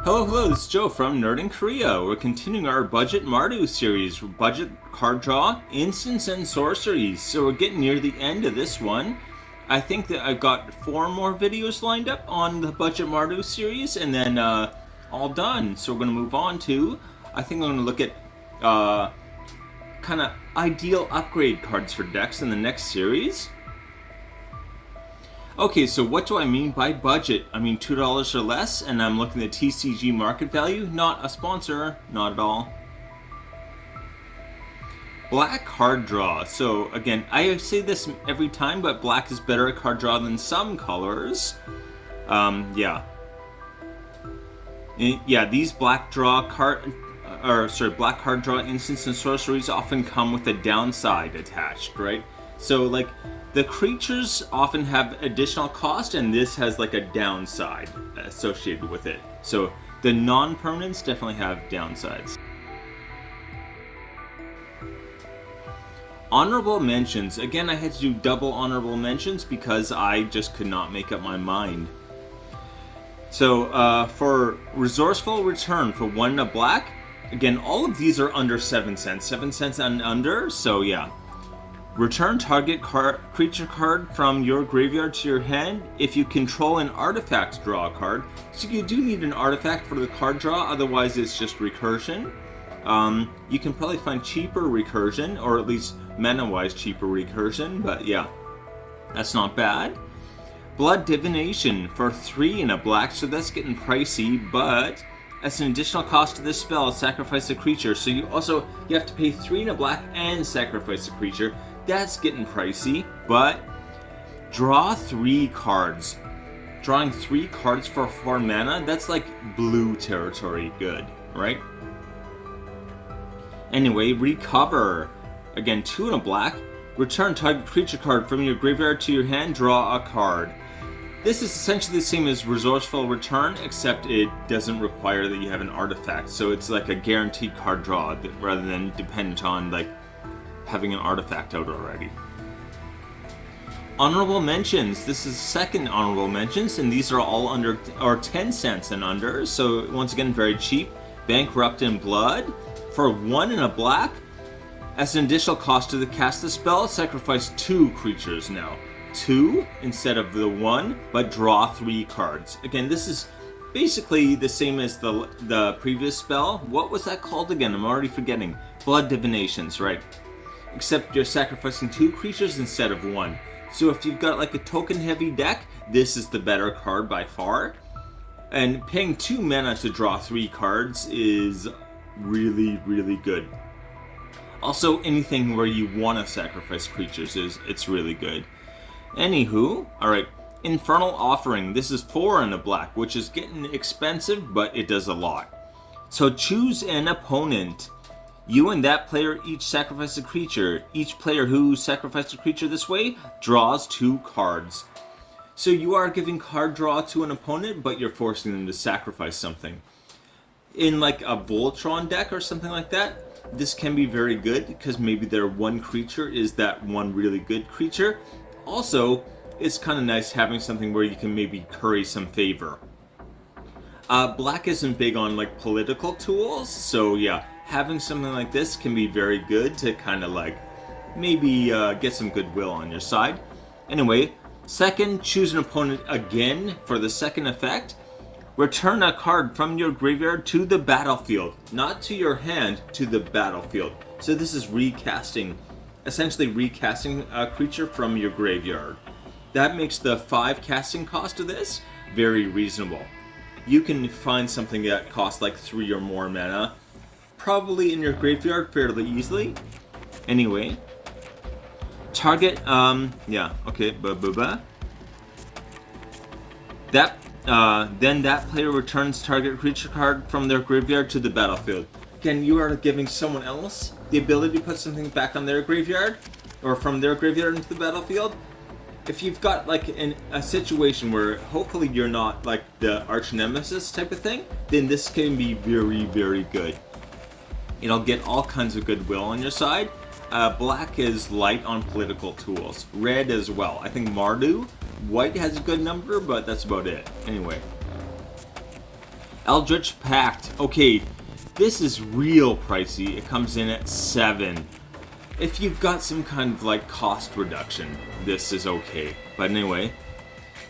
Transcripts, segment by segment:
Hello, this is Joe from Nerd in Korea. We're continuing our budget Mardu series, budget card draw, instants, and sorceries. So we're getting near the end of this one. I think that I've got 4 more videos lined up on the budget Mardu series, and then all done. So we're going to move on to, I think I'm going to look at kind of ideal upgrade cards for decks in the next series. Okay, so what do I mean by budget? I mean $2 or less, and I'm looking at TCG market value, not a sponsor, not at all. Black card draw. So again, I say this every time, but black is better at card draw than some colors. Yeah, these black card draw instants and sorceries often come with a downside attached, right? So like the creatures often have additional cost, and this has like a downside associated with it. So the non-permanents definitely have downsides. Honorable mentions. Again, I had to do double honorable mentions because I just could not make up my mind. So for Resourceful Return for 1 and a black, again, all of these are under 7 cents. 7 cents and under, so yeah. Return target creature card from your graveyard to your hand. If you control an artifact, draw a card. So you do need an artifact for the card draw, otherwise it's just recursion. You can probably find cheaper recursion, or at least mana-wise cheaper recursion, but yeah, that's not bad. Blood Divination for 3 and a black, so that's getting pricey, but as an additional cost to this spell, sacrifice a creature. So you have to pay 3 and a black and sacrifice a creature. That's getting pricey, but draw 3 cards. Drawing 3 cards for 4 mana, that's like blue territory good, right? Anyway, Recover. Again, 2 and a black. Return target creature card from your graveyard to your hand, draw a card. This is essentially the same as Resourceful Return, except it doesn't require that you have an artifact. So it's like a guaranteed card draw rather than dependent on like having an artifact out already. Honorable mentions. This is second honorable mentions, and these are all under or 10 cents and under. So once again, very cheap. Bankrupt in Blood for 1 and a black. As an additional cost to cast the spell, sacrifice 2 creatures now. 2 instead of the 1, but draw 3 cards. Again, this is basically the same as the previous spell. What was that called again? I'm already forgetting. Blood Divinations, right? Except you're sacrificing 2 creatures instead of 1. So if you've got like a token heavy deck, this is the better card by far. And paying 2 mana to draw 3 cards is really, really good. Also, anything where you want to sacrifice creatures it's really good. Anywho, alright, Infernal Offering. This is 4 and a black, which is getting expensive, but it does a lot. So choose an opponent. You and that player each sacrifice a creature. Each player who sacrificed a creature this way draws 2 cards. So you are giving card draw to an opponent, but you're forcing them to sacrifice something. In like a Voltron deck or something like that, this can be very good because maybe their one creature is that one really good creature. Also, it's kind of nice having something where you can maybe curry some favor. Black isn't big on like political tools, so yeah, having something like this can be very good to kind of like maybe get some goodwill on your side. Anyway, second, choose an opponent again for the second effect. Return a card from your graveyard to the battlefield. Not to your hand, to the battlefield. So this is recasting, essentially recasting a creature from your graveyard. That makes the 5 casting cost of this very reasonable. You can find something that costs like 3 or more mana, probably in your graveyard fairly easily. Anyway, target, then that player returns target creature card from their graveyard to the battlefield. Again, you are giving someone else the ability to put something back on their graveyard, or from their graveyard into the battlefield. If you've got like a situation where hopefully you're not like the arch nemesis type of thing, then this can be very, very good. It'll get all kinds of goodwill on your side. Black is light on political tools. Red as well. I think Mardu. White has a good number, but that's about it. Anyway. Eldritch Pact. Okay, this is real pricey. It comes in at 7. If you've got some kind of like cost reduction, this is okay. But anyway,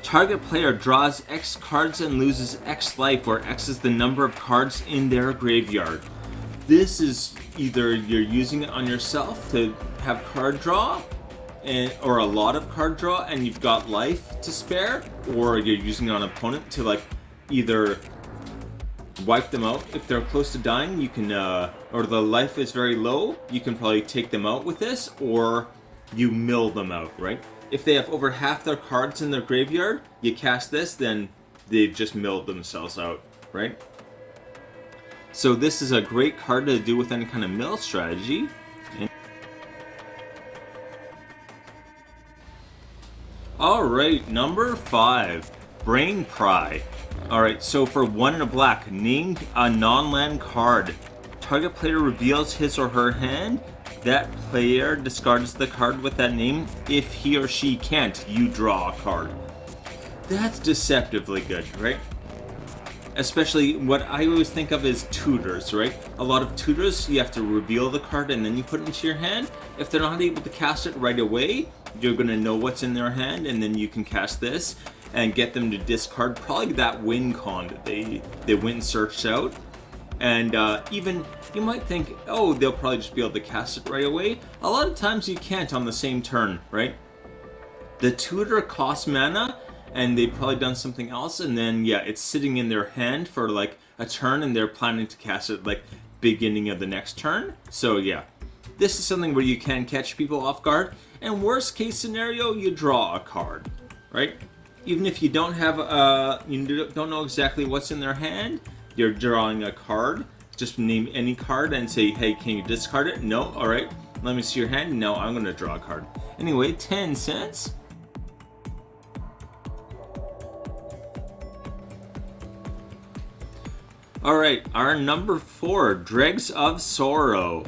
target player draws X cards and loses X life, where X is the number of cards in their graveyard. This is either you're using it on yourself to have card draw, or a lot of card draw, and you've got life to spare, or you're using it on an opponent to like either wipe them out if they're close to dying. You can, or the life is very low, you can probably take them out with this, or you mill them out, right? If they have over half their cards in their graveyard, you cast this, then they've just milled themselves out, right? So this is a great card to do with any kind of mill strategy. Alright, number 5, Brain Pry. Alright, so for 1 and a black, name a non-land card. Target player reveals his or her hand. That player discards the card with that name. If he or she can't, you draw a card. That's deceptively good, right? Especially what I always think of as tutors, right? A lot of tutors, you have to reveal the card and then you put it into your hand. If they're not able to cast it right away, you're going to know what's in their hand, and then you can cast this and get them to discard probably that win con that they went and searched out. And even you might think, oh, they'll probably just be able to cast it right away. A lot of times you can't on the same turn, right? The tutor costs mana, and they've probably done something else, and then yeah, it's sitting in their hand for like a turn, and they're planning to cast it like beginning of the next turn. So yeah, this is something where you can catch people off guard, and worst case scenario, you draw a card, right? Even if you don't have you don't know exactly what's in their hand, you're drawing a card. Just name any card and say, hey, can you discard it? No? Alright, let me see your hand. No, I'm going to draw a card. Anyway, 10 cents. Alright, our number 4, Dregs of Sorrow.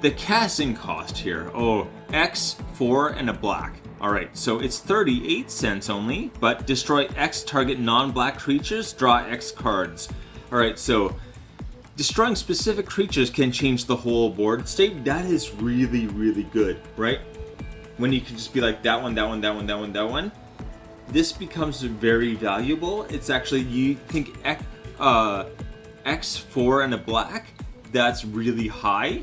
The casting cost here, oh, X, 4, and a black. Alright, so it's 38 cents only, but destroy X target non-black creatures, draw X cards. Alright, so destroying specific creatures can change the whole board state. That is really, really good, right? When you can just be like, that one, that one, that one, that one, that one. This becomes very valuable. It's actually, you think X4 and a black, that's really high.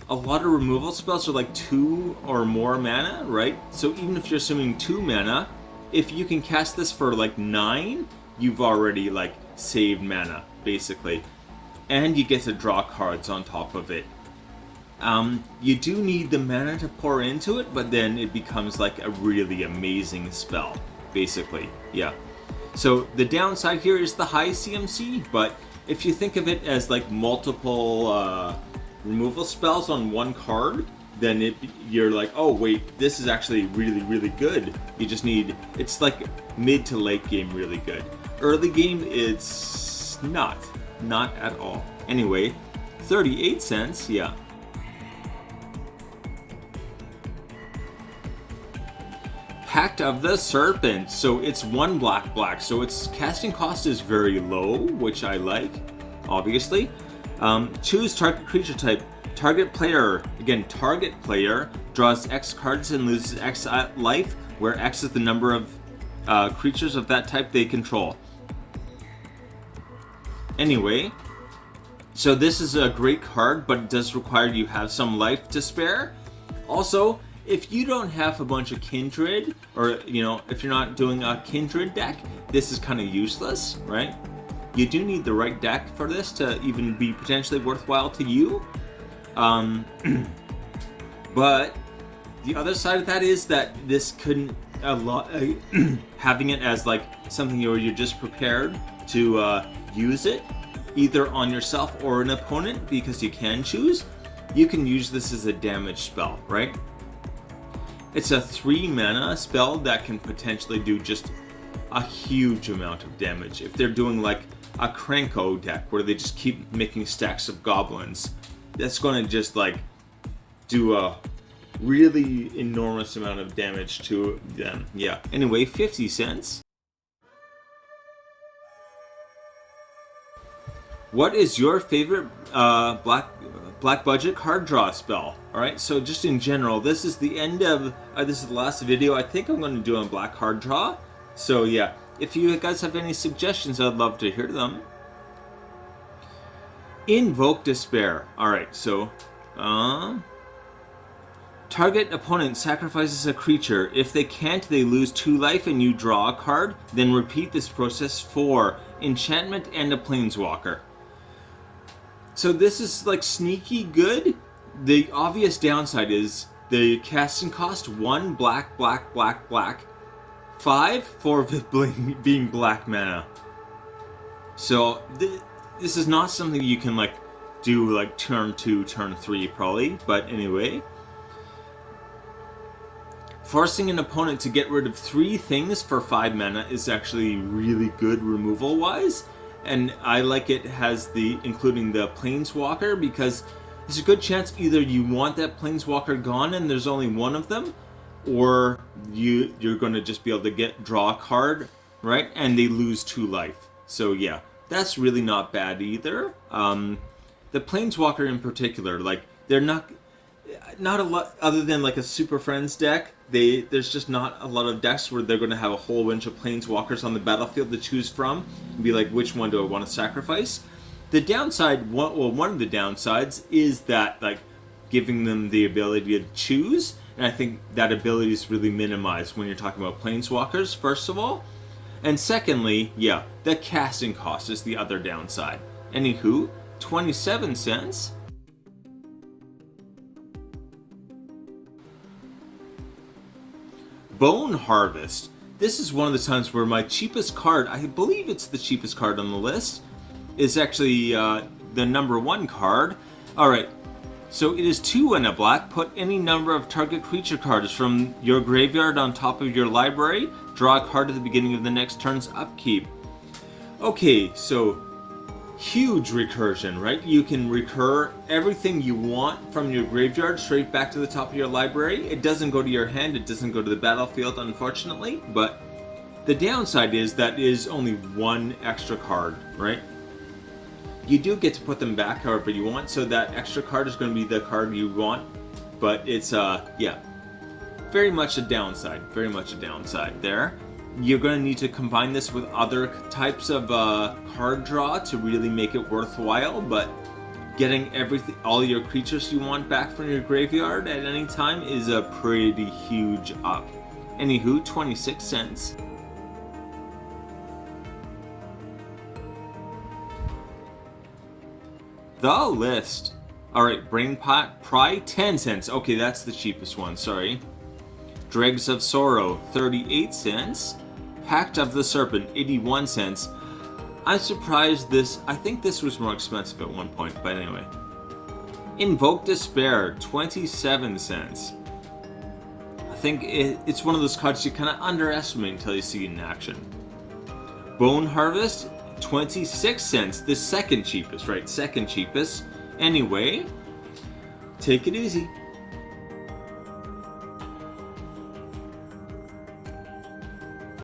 A lot of removal spells are like 2 or more mana, right? So even if you're assuming 2 mana, if you can cast this for like 9, you've already like saved mana, basically. And you get to draw cards on top of it. You do need the mana to pour into it, but then it becomes like a really amazing spell, basically, yeah. So the downside here is the high CMC, but if you think of it as like multiple removal spells on one card, then you're like, oh wait, this is actually really, really good. You just need, it's like mid to late game really good. Early game, it's not at all. Anyway, 38 cents, yeah. Pact of the Serpent. So it's 1 black, so its casting cost is very low, which I like, obviously. Choose target creature type. Target player, again, target player draws X cards and loses X life, where X is the number of creatures of that type they control. Anyway, so this is a great card, but it does require you have some life to spare. Also, if you don't have a bunch of kindred, or if you're not doing a kindred deck, this is kind of useless, right? You do need the right deck for this to even be potentially worthwhile to you. But the other side of that is that this couldn't having it as like something where you're just prepared to use it either on yourself or an opponent, because you can choose. You can use this as a damage spell, right? It's a 3 mana spell that can potentially do just a huge amount of damage. If they're doing like a Cranko deck where they just keep making stacks of goblins, that's going to just like do a really enormous amount of damage to them. Yeah. Anyway, 50 cents. What is your favorite black budget card draw spell? Alright, so just in general, this is the end of, this is the last video I think I'm going to do on black card draw. So yeah, if you guys have any suggestions, I'd love to hear them. Invoke Despair. Alright, so target opponent sacrifices a creature. If they can't, they lose 2 life and you draw a card. Then repeat this process for enchantment and a planeswalker. So this is like sneaky good. The obvious downside is the casting cost 1 black, 5 for being black mana. So this is not something you can like do like turn 2, turn 3 probably, but anyway. Forcing an opponent to get rid of 3 things for 5 mana is actually really good removal wise, and I like it has including the planeswalker, because there's a good chance either you want that planeswalker gone and there's only one of them, or you're going to just be able to draw a card, right, and they lose 2 life. So yeah, that's really not bad either. The planeswalker in particular, like they're not a lot other than like a Super Friends deck. There's just not a lot of decks where they're going to have a whole bunch of planeswalkers on the battlefield to choose from and be like, which one do I want to sacrifice? The downside, one of the downsides is that like giving them the ability to choose, and I think that ability is really minimized when you're talking about planeswalkers, first of all. And secondly, yeah, the casting cost is the other downside. Anywho, 27 cents. Bone Harvest. This is one of the times where my cheapest card, I believe it's the cheapest card on the list, is actually the number 1 card. Alright, so it is 2 and a black. Put any number of target creature cards from your graveyard on top of your library. Draw a card at the beginning of the next turn's upkeep. Okay, so huge recursion, right? You can recur everything you want from your graveyard straight back to the top of your library. It doesn't go to your hand, it doesn't go to the battlefield, unfortunately, but the downside is that is only 1 extra card, right? You do get to put them back however you want, so that extra card is going to be the card you want, but it's, yeah, very much a downside there. You're going to need to combine this with other types of card draw to really make it worthwhile, but getting all your creatures you want back from your graveyard at any time is a pretty huge up. Anywho, 26 cents. The List. Alright, Brain Pot Pry, 10 cents. Okay, that's the cheapest one, sorry. Dregs of Sorrow, 38 cents. Pact of the Serpent, 81 cents. I'm surprised I think this was more expensive at one point, but anyway. Invoke Despair, 27 cents. I think it's one of those cards you kind of underestimate until you see it in action. Bone Harvest, 26 cents. The second cheapest, right? Second cheapest. Anyway, take it easy.